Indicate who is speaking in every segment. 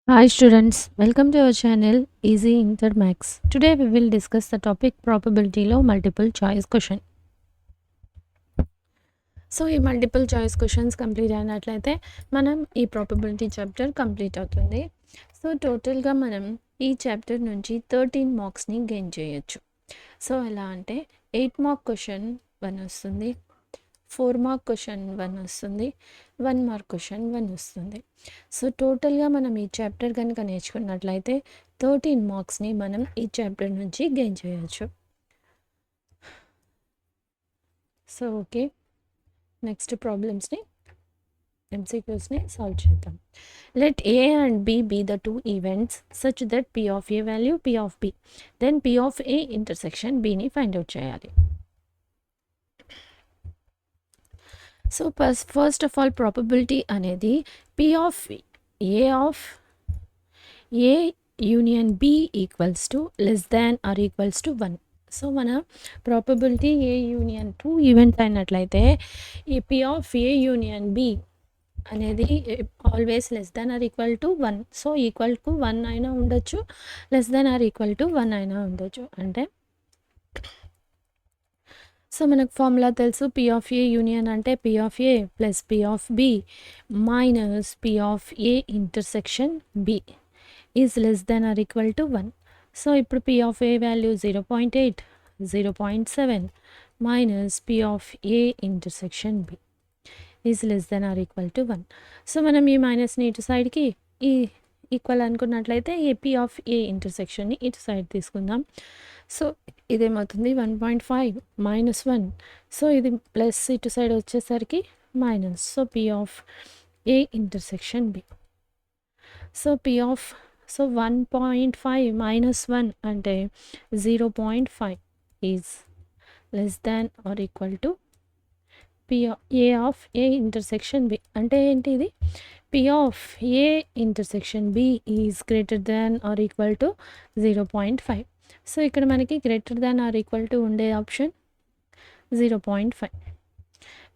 Speaker 1: Hi students, welcome to our channel Easy Inter Max. Today we will discuss the topic probability లో multiple choice question. So ఈ multiple choice questions complete అయినట్లయితే మనం ఈ probability chapter complete అవుతుంది. So టోటల్గా మనం ఈ chapter నుంచి 13 మార్క్స్ని గెయిన్ చేయొచ్చు. సో ఎలా అంటే 8 మార్క్ క్వశ్చన్ 1 వస్తుంది, 4 మార్క్ క్వశ్చన్ 1 వస్తుంది, 1 మార్క్ క్వశ్చన్ 1 వస్తుంది. సో టోటల్గా మనం ఈ చాప్టర్ కనుక నేర్చుకున్నట్లయితే 13 మార్క్స్ని మనం ఈ చాప్టర్ నుంచి గెయిన్ చేయొచ్చు. సో ఓకే, నెక్స్ట్ ప్రాబ్లమ్స్ని MCQsని సాల్వ్ చేద్దాం. Let A and B be the two events such that P of A value P of B, then P of A intersection Bని ఫైండ్ అవుట్ చేయాలి. So first of all probability అనేది P of A union B equals to less than are equals to 1. So మన probability A union 2 event అయినట్లయితే ఈ P of A union B అనేది always less than or equal to 1. So equal to 1 అయినా ఉండొచ్చు, less than or equal to 1 అయినా ఉండొచ్చు. అంటే so మనకు ఫార్ములా తెలుసు, P of A యూనియన్ అంటే P of A plus P of B minus P of A intersection B is less than or equal to 1. So ఇప్పుడు P of A value 0.8, 0.7 minus P of A intersection B is less then or equal to 1. So మనం ఈ మైనస్ని ఇటు సైడ్కి ఈ equal అనుకున్నట్లయితే ఈ P of A ఇంటర్సెక్షన్ని ఇటు side తీసుకుందాం. సో ఇదేమవుతుంది 1.5 మైనస్ 1. సో ఇది ప్లస్ ఇటు సైడ్ వచ్చేసరికి minus. So P of A intersection B. So so 1.5 minus 1 అంటే 0.5 is less than or equal to A of A intersection B. అంటే ఏంటి ఇది? P of A intersection B is greater than or equal to 0.5. So ఇక్కడ మనకి greater than or equal to ఉండే option 0.5.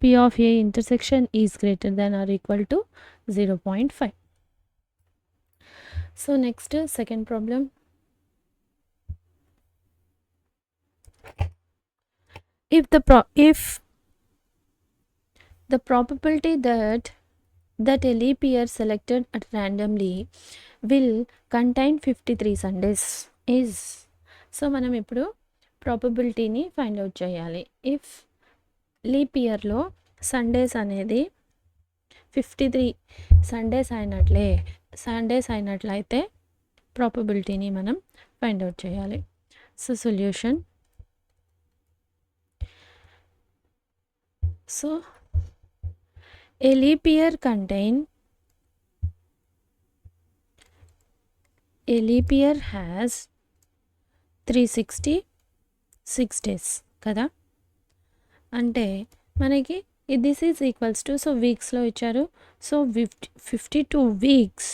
Speaker 1: P of A intersection is greater than or equal to 0.5. So next second problem. If the probability that a leap year selected at randomly will contain 53 Sundays is. So మనం ఇప్పుడు ప్రాబబిలిటీని find out చేయాలి. If leap ఇయర్లో Sundays అనేది 53 Sundays అయినట్లయితే ప్రాబబిలిటీని మనం find out చేయాలి. So solution. So a leap year has 366 days కదా. అంటే మనకి this is equals to, so వీక్స్లో ఇచ్చారు, so 52 weeks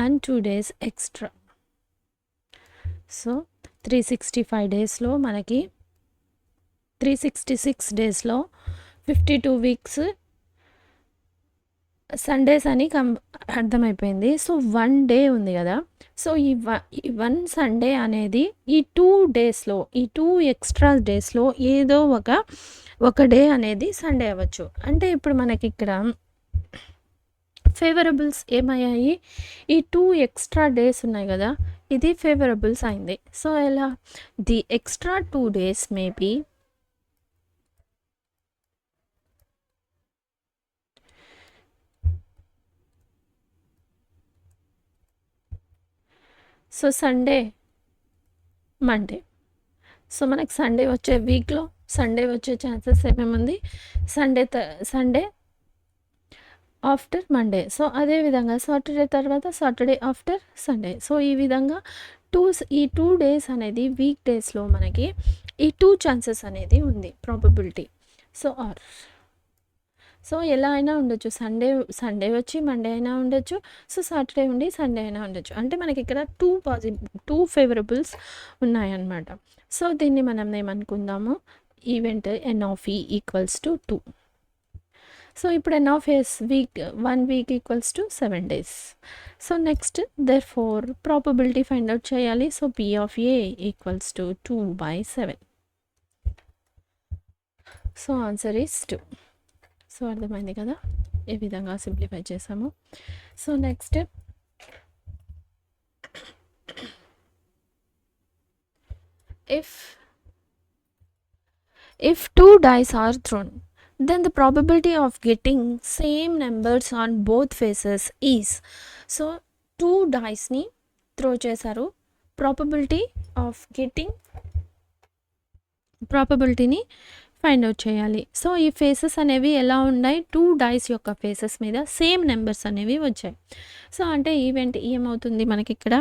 Speaker 1: and 2 days extra. So 365 డేస్లో మనకి 366 డేస్లో 52 వీక్స్ సండేస్ అని అర్థమైపోయింది. సో 1 డే ఉంది కదా. సో ఈ 1 సండే అనేది ఈ 2 డేస్లో, ఈ 2 ఎక్స్ట్రా డేస్లో ఏదో ఒక డే అనేది సండే అవ్వచ్చు. అంటే ఇప్పుడు మనకి ఇక్కడ ఫేవరబుల్స్ ఏమయ్యాయి? ఈ 2 ఎక్స్ట్రా డేస్ ఉన్నాయి కదా, ఇది ఫేవరబుల్స్ అయింది. సో ఎలా? The extra 2 days may be so Sunday, Monday. So మనకి సండే వచ్చే వీక్లో సండే వచ్చే ఛాన్సెస్ ఏమేముంది? Sunday after Monday. సో అదేవిధంగా సాటర్డే తర్వాత సాటర్డే ఆఫ్టర్ సండే. సో ఈ విధంగా ఈ 2 days అనేది వీక్ డేస్లో మనకి ఈ 2 ఛాన్సెస్ అనేది ఉంది ప్రాబబిలిటీ. సో ఎలా అయినా ఉండొచ్చు, సండే వచ్చి మండే అయినా ఉండొచ్చు, సో సాటర్డే ఉండి సండే అయినా ఉండొచ్చు. అంటే మనకి ఇక్కడ 2 ఫేవరబుల్స్ ఉన్నాయన్నమాట. సో దీన్ని మనం ఏమనుకుందాము, event N of E equals to 2. So ఇప్పుడు n of s week 1 week equals to 7 days. So next therefore probability find out చేయాలి. So p of a equals to 2/7. So answer is 2. So అర్థమైంది కదా, ఏ విధంగా simplify చేసాము. So next if 2 dice are thrown, then the probability of getting same numbers on both faces is. So 2 డైస్ని throw చేశారు, ప్రాబబిలిటీని find out చేయాలి. So ఈ faces అనేవి ఎలా ఉన్నాయి, 2 డైస్ యొక్క ఫేసెస్ మీద సేమ్ నెంబర్స్ అనేవి వచ్చాయి. సో అంటే ఈవెంట్ ఏమవుతుంది మనకి ఇక్కడ,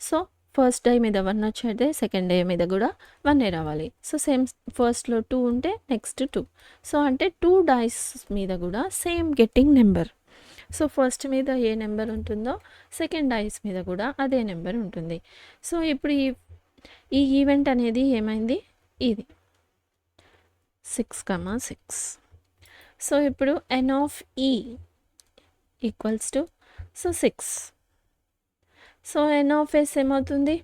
Speaker 1: సో ఫస్ట్ డై మీద 1 వచ్చేదే, సెకండ్ డే మీద కూడా 1 రావాలి. సో సేమ్ ఫస్ట్లో 2 ఉంటే నెక్స్ట్ 2. సో అంటే 2 డైస్ మీద కూడా same getting number. So first మీద ఏ నెంబర్ ఉంటుందో సెకండ్ డైస్ మీద కూడా అదే నెంబర్ ఉంటుంది. సో ఇప్పుడు ఈ ఈవెంట్ అనేది ఏమైంది, ఇది 6,6. సో ఇప్పుడు n of e equals to 6. So n of s ఏమవుతుంది,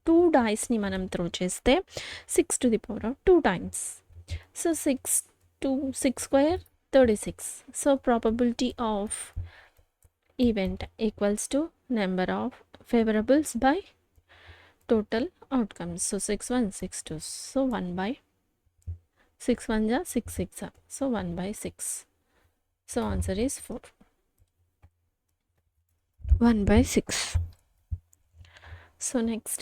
Speaker 1: 2 డైస్ని మనం త్రో చేస్తే 6 to the power of 2 times. So 6 square 36. So probability of event equals to number of favorables by total outcomes. So 6 1 6 2. So 1 by 6 1 ja 6 6 ja. So 1 by 6. So answer is 4. 1 by 6. So next,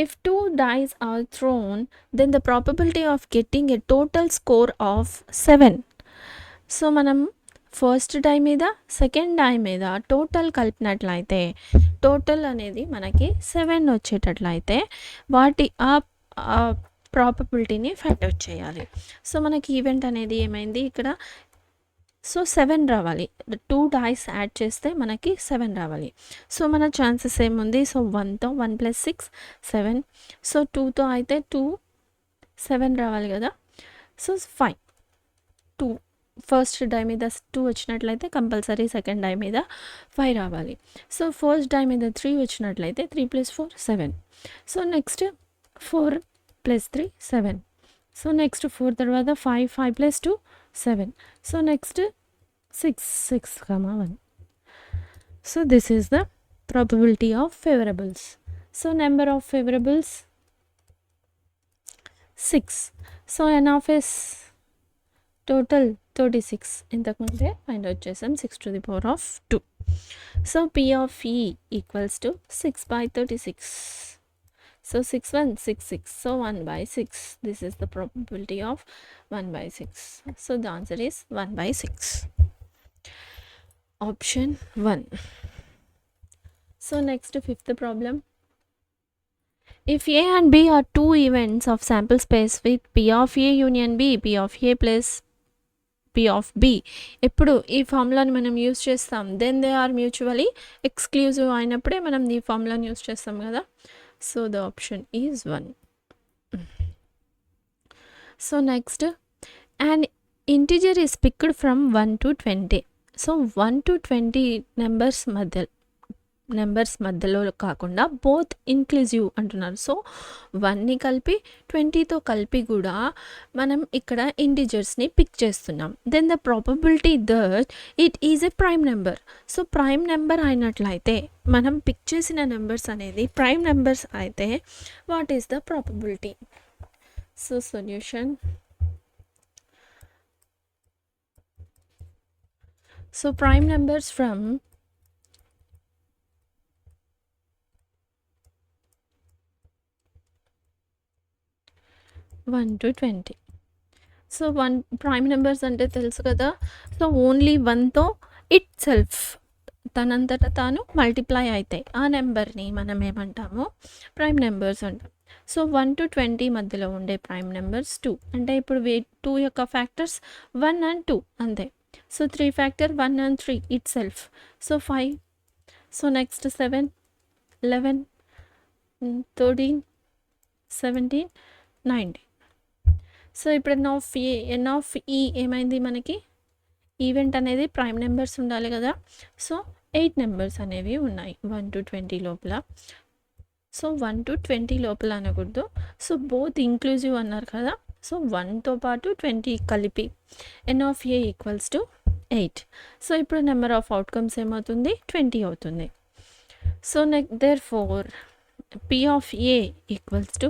Speaker 1: if 2 dice are thrown, then the probability of getting a total score of 7. So మనం first die మీద second die మీద total కలిపినట్లయితే total అనేది మనకి 7 వచ్చేటట్లయితే వాటి ఆ ప్రాబబిలిటీని find out చేయాలి. So మనకి event అనేది ఏమైంది ఇక్కడ, సో 7 రావాలి, 2 డైస్ యాడ్ చేస్తే మనకి 7 రావాలి. సో మన ఛాన్సెస్ ఏముంది, సో 1తో 1 + 6 7. సో 2తో అయితే 2 7 రావాలి కదా. సో 5 2 ఫస్ట్ డై మీద 2 వచ్చినట్లయితే కంపల్సరీ సెకండ్ డై మీద 5 రావాలి. సో ఫస్ట్ డై మీద 3 వచ్చినట్లయితే 3 + 4 7. So next 4 + 3 7. సో నెక్స్ట్ 4 తర్వాత 5 5 + 2 7. So next 6 6,1. So this is the probability of favorables. So number of favorables 6. So n of s total 36. ఇంతకుముందే find out చేసాం, 6 to the power of 2. So p of e equals to 6/36. So 6 1 6 6. So 1 by 6. This is the probability of 1 by 6. So the answer is 1 by 6. Option 1. So next, fifth problem. If a and b are two events of sample space with p of a union b, p of a plus p of b, ఎప్పుడు ఈ ఫార్ములాని మనం use చేస్తాం, then they are mutually exclusive అయినప్పుడే మనం ఈ ఫార్ములాని use చేస్తాం కదా. So the option is 1. So next, an integer is picked from 1 to 20. So 1 to 20 numbers మధ్యలో కాకుండా బోత్ ఇంక్లూజివ్ అంటున్నారు. సో 1ని కలిపి 20తో కలిపి కూడా మనం ఇక్కడ ఇంటిజర్స్ని పిక్ చేస్తున్నాం. Then the probability that it is a prime number. So prime number అయినట్లయితే మనం పిక్ చేసిన నెంబర్స్ అనేది ప్రైమ్ నెంబర్స్ అయితే what is the probability. So solution, so prime numbers from 1 to 20. So 1 prime numbers అంటే తెలుసు కదా. So only 1తో itself తనంతట తాను మల్టిప్లై అవుతాయి, ఆ నెంబర్ని మనం ఏమంటాము, ప్రైమ్ నెంబర్స్ అంటాం. సో 1 to 20 మధ్యలో ఉండే ప్రైమ్ నెంబర్స్ 2. అంటే ఇప్పుడు 2 యొక్క ఫ్యాక్టర్స్ 1 and 2 అంతే. So 3 factor 1 and 3 it self. So 5. So next 7 11 13 17 19. So ఇప్పుడు ఎన్ ఆఫ్ ఈ ఏమైంది మనకి, ఈవెంట్ అనేది ప్రైమ్ నెంబర్స్ ఉండాలి కదా. సో 8 నెంబర్స్ అనేవి ఉన్నాయి 1 to 20 లోపల. సో 1 to 20 లోపల అనకూడదు. సో బోత్ ఇంక్లూజివ్ అన్నారు కదా. సో 1తో పాటు 20 కలిపి N of A equals to 8. So ఇప్పుడు నెంబర్ ఆఫ్ అవుట్కమ్స్ ఏమవుతుంది, 20 అవుతుంది. So there four P of A equals to,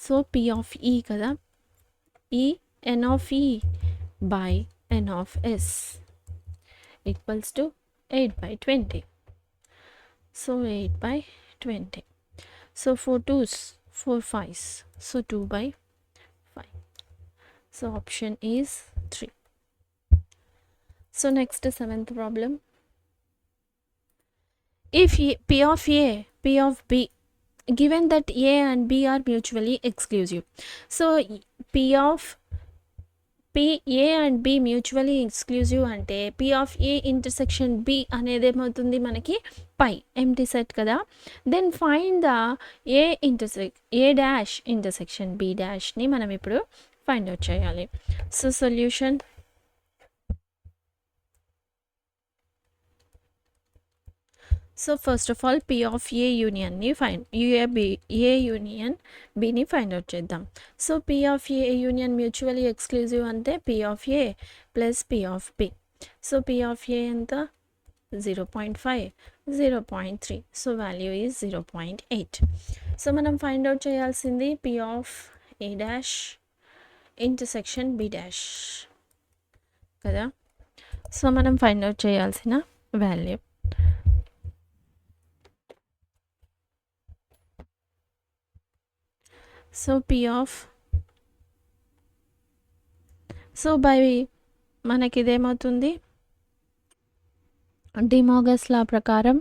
Speaker 1: so P of E కదా, ఈ N of E by N of S equals to 8/20. So 8/20. So 4 2s, 4 5s. So 2/5. So option is 3. So next 7th problem. If P of A, P of B, given that A and B are mutually exclusive. So P of A and B mutually exclusive అంటే P of A intersection B అనేది ఏమవుతుంది మనకి phi empty set కదా. Then find the A dash intersection B డాష్ని మనం ఇప్పుడు find out చేయాలి. So solution, so first of all P of A యూనియన్ని ఏ యూనియన్ బిని ఫైండ్ అవుట్ చేద్దాం. So P of A union mutually exclusive అంటే P of A plus P of B. So P of A ఎంత, 0.5, 0.3. So value is 0.8. So మనం find out చేయాల్సింది P of A dash intersection B dash కదా. So మనం find out చేయాల్సిన value, so P of, so by మనకి ఇదేమవుతుంది, De Morgan's law ప్రకారం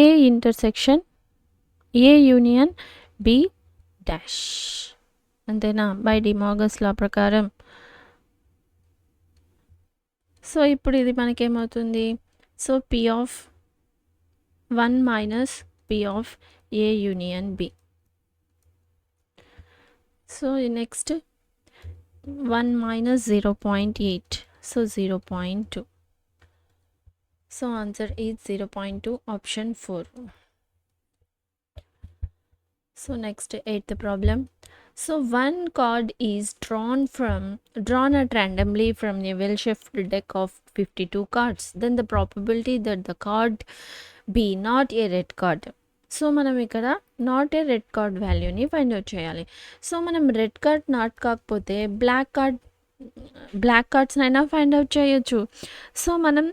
Speaker 1: A intersection A union B dash అంతేనా, బై డిమోగస్ లా ప్రకారం. సో ఇప్పుడు ఇది మనకేమవుతుంది, so P of 1 minus P of A union B. So next 1 minus 0.8, so 0.2. So answer is 0.2, option 4. So next 8th problem. So one card is drawn at randomly from a well-shuffled deck of 52 cards. Then the probability that the card be not a red card. So మనం ఇక్కడ not a red card వాల్యూని find out చేయాలి. So మనం red card not కాకపోతే black కార్డ్స్నైనా find out చేయొచ్చు. So మనం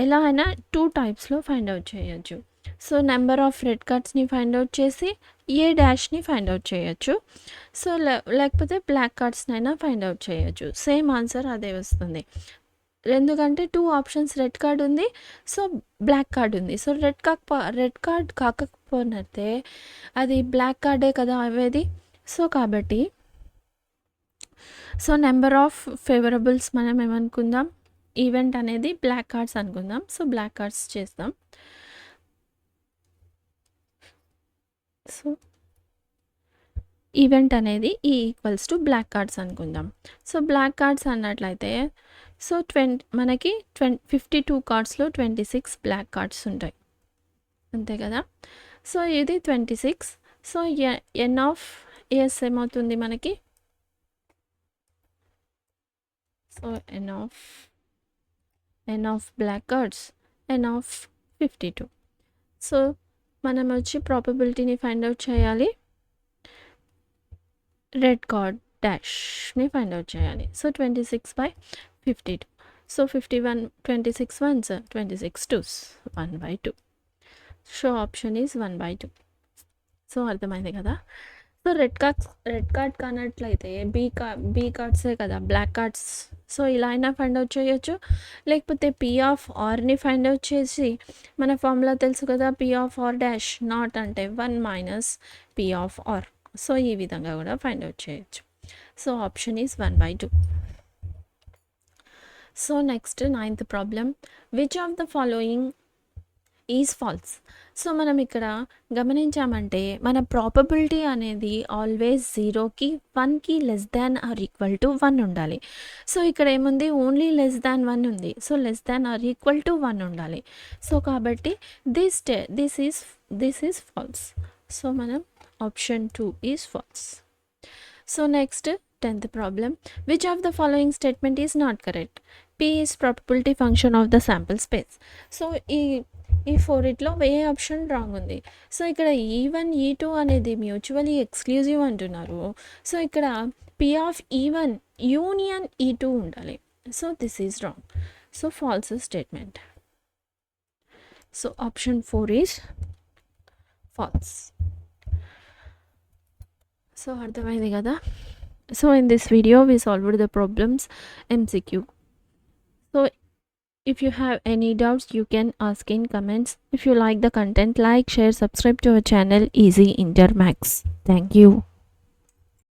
Speaker 1: ఎలా అయినా 2 టైప్స్లో ఫైండ్ అవుట్ చేయొచ్చు. సో నెంబర్ ఆఫ్ రెడ్ కార్డ్స్ని ఫైండ్ అవుట్ చేసి ఏ డాష్ని ఫైండ్ అవుట్ చేయొచ్చు. సో లేకపోతే బ్లాక్ కార్డ్స్నైనా ఫైండ్ అవుట్ చేయొచ్చు. సేమ్ ఆన్సర్ అదే వస్తుంది. ఎందుకంటే 2 ఆప్షన్స్, రెడ్ కార్డ్ ఉంది, సో బ్లాక్ కార్డ్ ఉంది. సో రెడ్ కార్డ్ కాకపోతే అది బ్లాక్ కార్డే కదా అవేది. సో కాబట్టి సో నెంబర్ ఆఫ్ ఫేవరబుల్స్ మనం ఏమనుకుందాం, ఈవెంట్ అనేది బ్లాక్ కార్డ్స్ అనుకుందాం. సో బ్లాక్ కార్డ్స్ చేస్తాం. సో ఈవెంట్ అనేది ఈ ఈక్వల్స్ టు బ్లాక్ కార్డ్స్ అనుకుందాం. సో బ్లాక్ కార్డ్స్ అన్నట్లయితే సో మనకి 52 కార్డ్స్లో 26 బ్లాక్ కార్డ్స్ ఉంటాయి అంతే కదా. సో ఇది 26. సో ఎన్ ఆఫ్ ఎస్ ఏమవుతుంది మనకి, so N of black cards N of 52. So మనం వచ్చి ప్రాబబిలిటీని ఫైండ్ అవుట్ చేయాలి, రెడ్ కార్డ్ డాష్ని ఫైండ్ అవుట్ చేయాలి. So 26/52. So 51, 26 1s, 26 2s, 1/2. So option is 1/2. So అర్థమైంది కదా. సో రెడ్ కార్డ్ కానట్లయితే బీ కార్డ్సే కదా బ్లాక్ కార్డ్స్. సో ఇలా అయినా ఫైండ్ అవుట్ చేయొచ్చు. లేకపోతే P ఆఫ్ ఆర్ని ఫైండ్ అవుట్ చేసి మన ఫార్ములా తెలుసు కదా, P of R dash not అంటే 1 minus P of R. So ఈ విధంగా కూడా ఫైండ్ అవుట్ చేయొచ్చు. So option is 1/2. So next 9th problem. Which of the following is false. So మనం ఇక్కడ గమనించామంటే మన ప్రాబబిలిటీ అనేది ఆల్వేస్ 0కి 1కి less than or equal to 1 ఉండాలి. సో ఇక్కడ ఏముంది, ఓన్లీ లెస్ దాన్ 1 ఉంది. So less than or equal to 1 ఉండాలి. సో కాబట్టి దిస్ ఈజ్ ఫాల్స్. సో మనం option 2 is false. So next 10th problem. Which of the following statement is not correct? P is probability function of the sample space. So ఈ 4 ఏ option wrong ఉంది. So ఇక్కడ E1 E2 అనేది mutually exclusive అంటున్నారు. So ఇక్కడ P of E1 union E2 ఉండాలి. So this is wrong. So false statement. So option 4 is false. So అర్థమైంది కదా. So in this video we solved the problems MCQ. So if you have any doubts you can ask in comments. If you like the content, like, share, subscribe to our channel Easy Inter Max. Thank you.